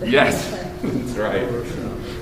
Yes, that's right.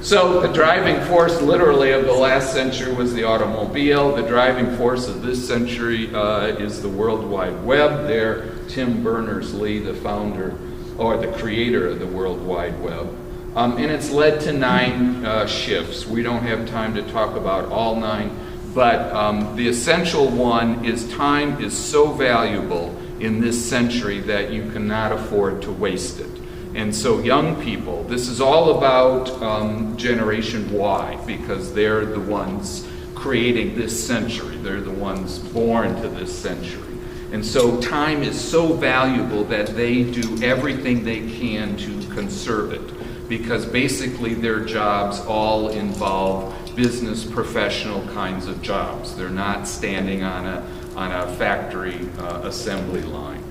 So the driving force literally of the last century was the automobile. The driving force of this century is the World Wide Web. There, Tim Berners-Lee, the founder or the creator of the World Wide Web. And it's led to 9 shifts. We don't have time to talk about all 9, but the essential one is time is so valuable in this century that you cannot afford to waste it. And so young people, this is all about Generation Y, because they're the ones creating this century. They're the ones born to this century. And so time is so valuable that they do everything they can to conserve it, because basically their jobs all involve business, professional kinds of jobs. They're not standing on a factory assembly line.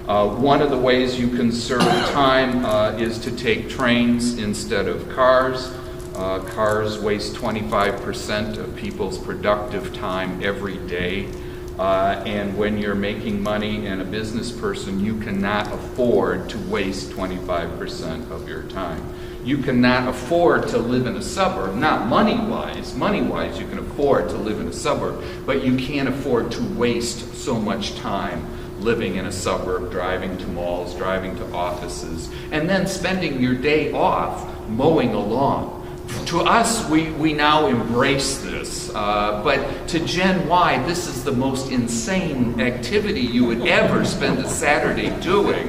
One of the ways you conserve time is to take trains instead of cars. Cars waste 25% of people's productive time every day. And when you're making money and a business person, you cannot afford to waste 25% of your time. You cannot afford to live in a suburb, not money-wise. Money-wise, you can afford to live in a suburb, but you can't afford to waste so much time living in a suburb, driving to malls, driving to offices, and then spending your day off mowing a lawn. To us, we now embrace this, but to Gen Y, this is the most insane activity you would ever spend a Saturday doing,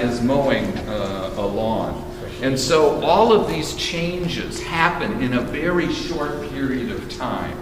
is mowing a lawn. And so all of these changes happen in a very short period of time.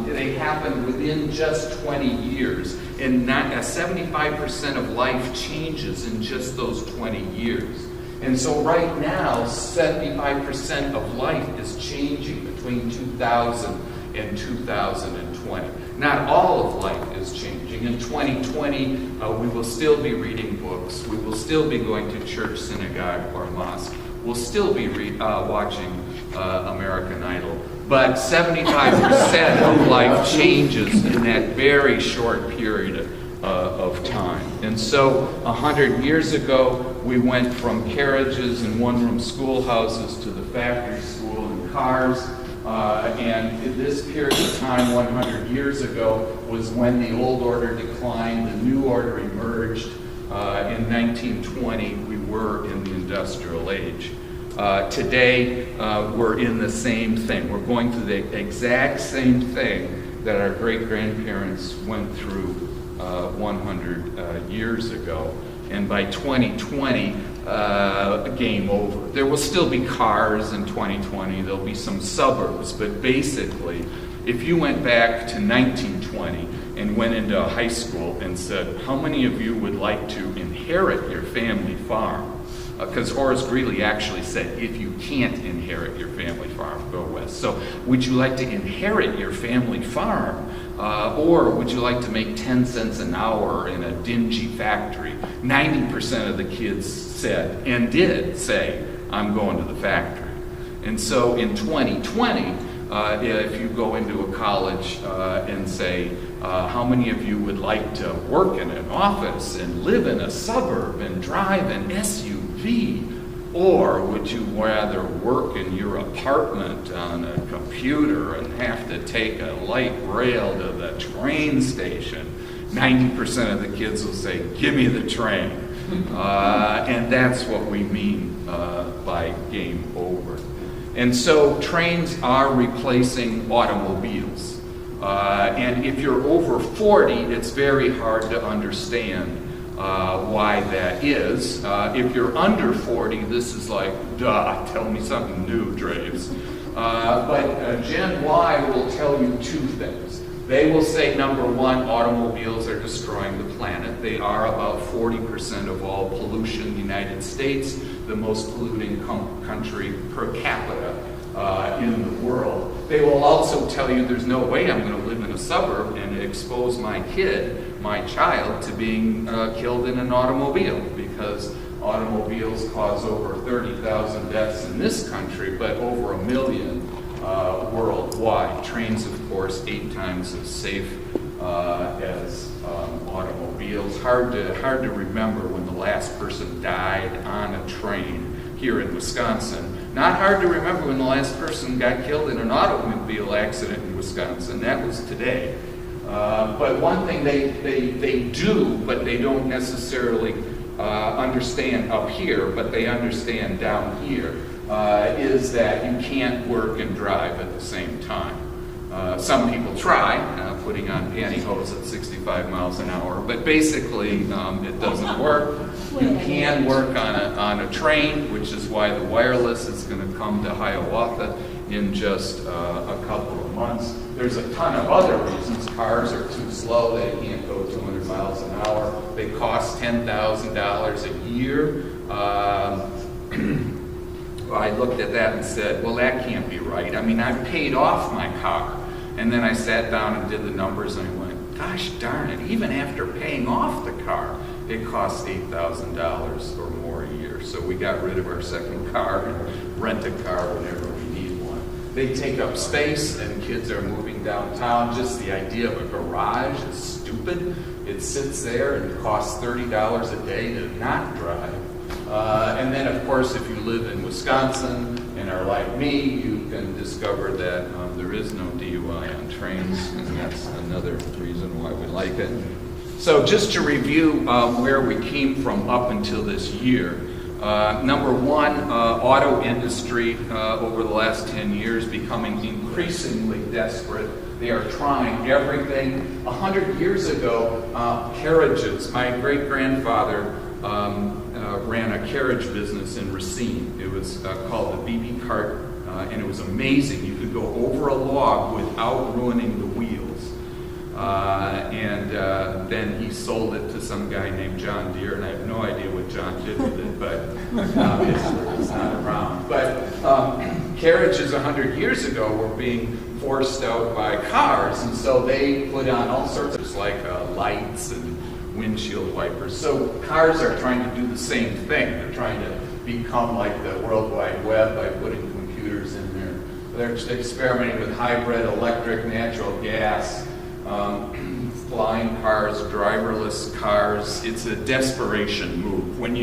They happen within just 20 years, and 75% of life changes in just those 20 years. And so right now, 75% of life is changing between 2000 and 2020. Not all of life is changing. In 2020, we will still be reading books. We will still be going to church, synagogue, or mosque. We'll still be watching American Idol. But 75% of life changes in that very short period of time. And so 100 years ago, we went from carriages and one-room schoolhouses to the factory school and cars. And in this period of time, 100 years ago, was when the old order declined, the new order emerged. In 1920, we were in the industrial age. Today, we're in the same thing. We're going through the exact same thing that our great-grandparents went through 100 years ago. And by 2020, game over. There will still be cars in 2020. There'll be some suburbs. But basically, if you went back to 1920 and went into a high school and said, how many of you would like to inherit your family farm? Because Horace Greeley actually said, if you can't inherit your family farm, go west. So would you like to inherit your family farm? Or would you like to make 10 cents an hour in a dingy factory? 90% of the kids said, and did say, I'm going to the factory. And so in 2020, if you go into a college and say, how many of you would like to work in an office and live in a suburb and drive an SUV? Or would you rather work in your apartment on a computer and have to take a light rail to the train station? 90% of the kids will say, give me the train. And that's what we mean by game over. And so trains are replacing automobiles. And if you're over 40, it's very hard to understand why that is. If you're under 40, this is like, duh, tell me something new, Draves. But Gen Y will tell you two things. They will say, number one, automobiles are destroying the planet. They are about 40% of all pollution in the United States, the most polluting country per capita in the world. They will also tell you there's no way I'm going to live in a suburb and expose my kid, my child, to being killed in an automobile, because automobiles cause over 30,000 deaths in this country, but over 1 million worldwide. Trains, of course, 8 times as safe as automobiles. Hard to remember when the last person died on a train here in Wisconsin. Not hard to remember when the last person got killed in an automobile accident in Wisconsin. That was today. But one thing they do, but they don't necessarily understand up here, but they understand down here, is that you can't work and drive at the same time. Some people try, putting on pantyhose at 65 miles an hour, but basically it doesn't work. You can work on a train, which is why the wireless is going to come to Hiawatha in just a couple of months. There's a ton of other reasons. Cars are too slow, they can't go 200 miles an hour. They cost $10,000 a year. I looked at that and said, well, that can't be right. I mean, I paid off my car. And then I sat down and did the numbers and I went, gosh darn it, even after paying off the car, it costs $8,000 or more a year. So we got rid of our second car and rent a car whenever we need one. They take up space and kids are moving downtown. Just the idea of a garage is stupid. It sits there and it costs $30 a day to not drive. And then, of course, if you live in Wisconsin and are like me, you can discover that there is no DUI on trains, and that's another reason why we like it. So just to review where we came from up until this year. Number one, auto industry over the last 10 years becoming increasingly desperate. They are trying everything. 100 years ago, carriages. My great-grandfather ran a carriage business in Racine. It was called the BB cart, and it was amazing. You could go over a log without ruining the wheels. Then he sold it to some guy named John Deere, and I have no idea what John did with it, but obviously he's not around. But carriages 100 years ago were being forced out by cars, and so they put on all sorts of like lights and windshield wipers. So cars are trying to do the same thing. They're trying to become like the World Wide Web by putting computers in there. They're experimenting with hybrid, electric, natural gas, flying cars, driverless cars. It's a desperation move. When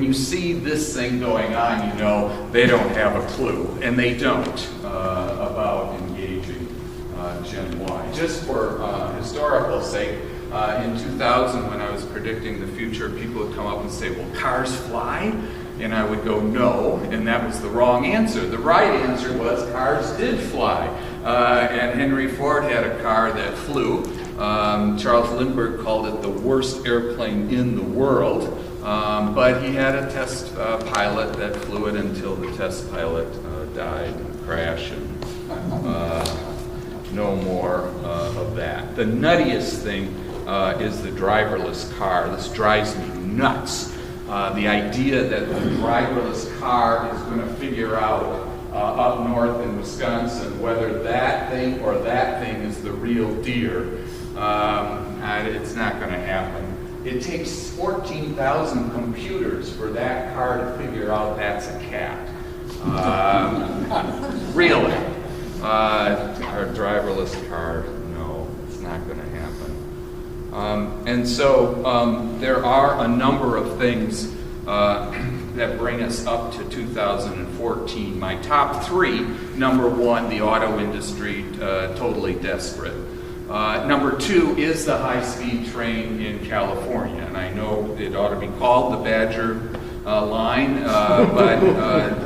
you see this thing going on, you know they don't have a clue, and they don't about engaging Gen Y. Just for historical sake, in 2000, when I was predicting the future, people would come up and say, well, cars fly? And I would go, no, and that was the wrong answer. The right answer was cars did fly. And Henry Ford had a car that flew. Charles Lindbergh called it the worst airplane in the world. But he had a test pilot that flew it until the test pilot died in a crash, and no more of that. The nuttiest thing is the driverless car. This drives me nuts. The idea that the driverless car is going to figure out up north in Wisconsin whether that thing or that thing is the real deer, it's not going to happen. It takes 14,000 computers for that car to figure out that's a cat. Really. Our driverless car, no, it's not going to happen. And so there are a number of things that bring us up to 2014. My top three: number one, the auto industry, totally desperate. Number two is the high-speed train in California, and I know it ought to be called the Badger line, but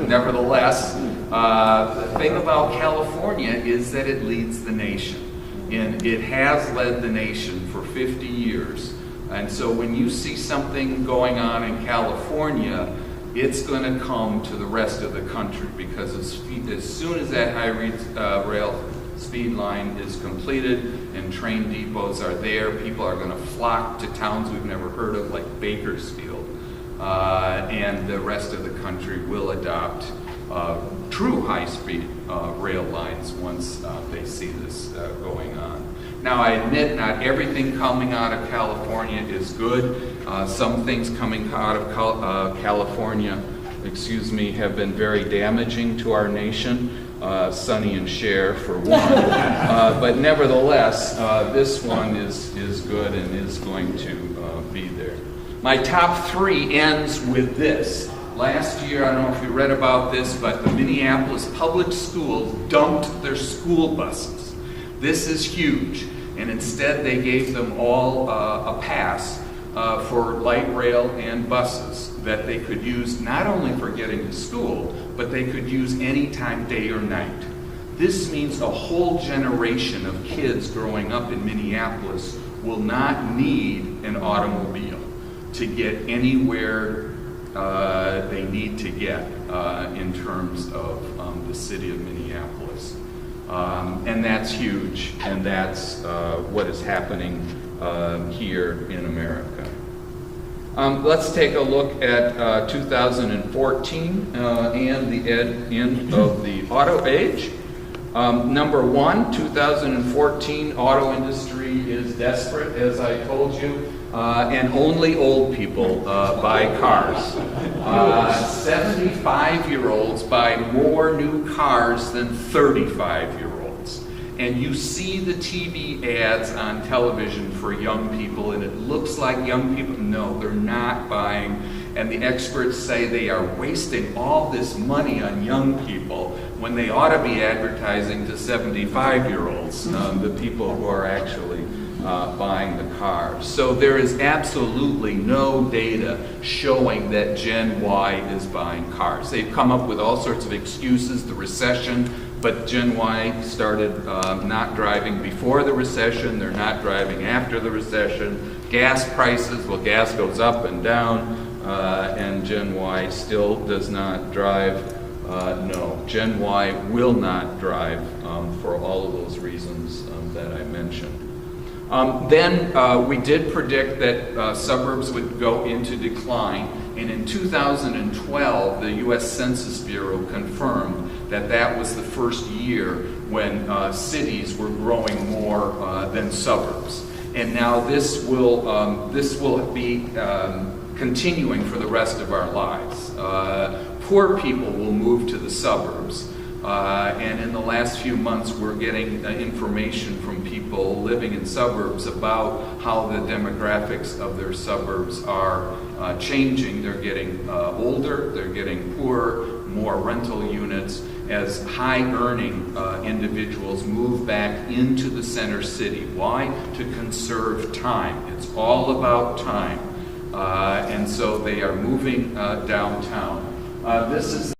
nevertheless, the thing about California is that it leads the nation. And it has led the nation for 50 years. And so when you see something going on in California, it's going to come to the rest of the country, because as soon as that rail speed line is completed and train depots are there, people are going to flock to towns we've never heard of, like Bakersfield. And the rest of the country will adopt true high-speed rail lines once they see this going on. Now, I admit not everything coming out of California is good. Some things coming out of California, have been very damaging to our nation. Sonny and Cher, for one. But nevertheless, this one is good and is going to be there. My top three ends with this. Last year, I don't know if you read about this, but the Minneapolis public schools dumped their school buses. This is huge, and instead they gave them all a pass for light rail and buses that they could use not only for getting to school, but they could use anytime, day or night. This means a whole generation of kids growing up in Minneapolis will not need an automobile to get anywhere they need to get in terms of the city of Minneapolis. And that's huge, and that's what is happening here in America. Let's take a look at 2014 and the end of the auto age. Number one, 2014 auto industry is desperate, as I told you, and only old people buy cars. 75-year-olds buy more new cars than 35-year-olds. And you see the TV ads on television for young people, and it looks like young people. No, they're not buying. And the experts say they are wasting all this money on young people when they ought to be advertising to 75-year-olds, the people who are actually buying the cars. So there is absolutely no data showing that Gen Y is buying cars. They've come up with all sorts of excuses, the recession, but Gen Y started not driving before the recession, they're not driving after the recession. Gas prices, well, gas goes up and down, and Gen Y still does not drive. No, Gen Y will not drive for all of those reasons that I mentioned. Then we did predict that suburbs would go into decline, and in 2012 the U.S. Census Bureau confirmed that that was the first year when cities were growing more than suburbs. And now this will be continuing for the rest of our lives. Poor people will move to the suburbs. And in the last few months, we're getting information from people living in suburbs about how the demographics of their suburbs are changing. They're getting older, they're getting poorer, more rental units, as high-earning individuals move back into the center city. Why? To conserve time. It's all about time. And so they are moving downtown. This is